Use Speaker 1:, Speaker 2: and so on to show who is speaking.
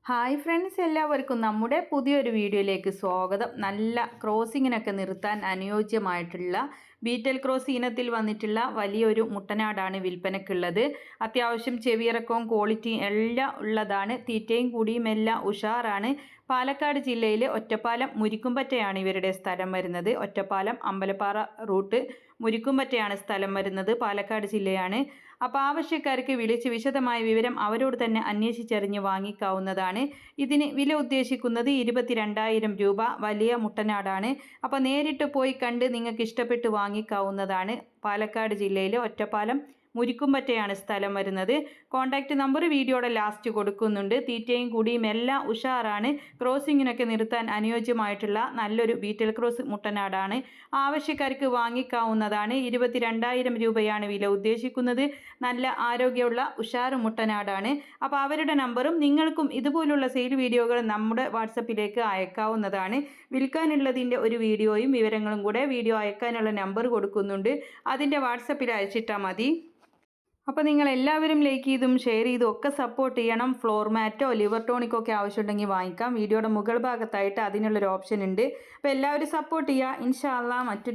Speaker 1: Hi friends, എല്ലാവർക്കും നമ്മുടെ പുതിയൊരു വീഡിയോയിലേക്ക് സ്വാഗതം. നല്ല ക്രോസിങ്ങിനൊക്കെ നിർത്താൻ അനുയോജ്യമായിട്ടുള്ള ബീറ്റൽ ക്രോസ് ഇനത്തിൽ വന്നിട്ടുള്ള വലിയൊരു മുട്ടനാടാണ് വിൽപ്പനക്കുള്ളത്. അത്യാവശ്യം ചെവിയിറക്കവും ക്വാളിറ്റിയും എല്ലാം ഉള്ളതാണ്. തീറ്റയും കൂടിയും എല്ലാം ഉഷാറാണ്. പാലക്കാട് ജില്ലയിൽ ഒറ്റപ്പാലം മുരിക്കുംപറ്റയാണ് ഇവരുടെ സ്ഥലം വരുന്നത്. ഒറ്റപ്പാലം അമ്പലപ്പാറ റൂട്ട് മുരിക്കുംപറ്റയാണ് സ്ഥലം വരുന്നത്. പാലക്കാട് ജില്ലയാണ്. അപ്പോൾ ആവശ്യക്കാർക്ക് വിളിച്ച് വിശദമായ വിവരം അവരോട് തന്നെ അന്വേഷിച്ചറിഞ്ഞ് വാങ്ങിക്കാവുന്നതാണ്. ഇതിന് വില ഉദ്ദേശിക്കുന്നത് 22,000 രൂപ. വലിയ മുട്ടനാടാണ്. അപ്പോൾ നേരിട്ട് പോയി കണ്ട് നിങ്ങൾക്ക് ഇഷ്ടപ്പെട്ട് വാങ്ങിക്കാവുന്നതാണ്. പാലക്കാട് ജില്ലയിലെ ഒറ്റപ്പാലം മുരിക്കുംപറ്റയാണ് സ്ഥലം വരുന്നത്. കോൺടാക്റ്റ് നമ്പർ വീഡിയോയുടെ ലാസ്റ്റ് കൊടുക്കുന്നുണ്ട്. തീറ്റയും കൂടിയും എല്ലാം ഉഷാറാണ്. ക്രോസിങ്ങിനൊക്കെ നിർത്താൻ അനുയോജ്യമായിട്ടുള്ള നല്ലൊരു ബീറ്റൽ ക്രോസ് മുട്ടനാടാണ്. ആവശ്യക്കാർക്ക് വാങ്ങിക്കാവുന്നതാണ്. 22,000 രൂപയാണ് വില ഉദ്ദേശിക്കുന്നത്. നല്ല ആരോഗ്യമുള്ള ഉഷാറ് മുട്ടനാടാണ്. അപ്പോൾ അവരുടെ നമ്പറും നിങ്ങൾക്കും ഇതുപോലുള്ള സെയിൽ വീഡിയോകൾ നമ്മുടെ വാട്സപ്പിലേക്ക് അയക്കാവുന്നതാണ്. വിൽക്കാനുള്ളതിൻ്റെ ഒരു വീഡിയോയും വിവരങ്ങളും കൂടെ വീഡിയോ അയക്കാനുള്ള നമ്പർ കൊടുക്കുന്നുണ്ട്. അതിൻ്റെ വാട്സപ്പിൽ അയച്ചിട്ടാൽ മതി. അപ്പോൾ നിങ്ങൾ എല്ലാവരും ലൈക്ക് ചെയ്തും ഷെയർ ചെയ്തും ഒക്കെ സപ്പോർട്ട് ചെയ്യണം. ഫ്ലോർ മാറ്റോ ലിവർ ടോണിക്കോ ഒക്കെ ആവശ്യമുണ്ടെങ്കിൽ വാങ്ങിക്കാം. വീഡിയോയുടെ മുകൾ ഭാഗത്തായിട്ട് അതിനുള്ളൊരു ഓപ്ഷൻ ഉണ്ട്. അപ്പോൾ എല്ലാവരും സപ്പോർട്ട് ചെയ്യുക. ഇൻഷാ അല്ലാഹ് മറ്റൊരു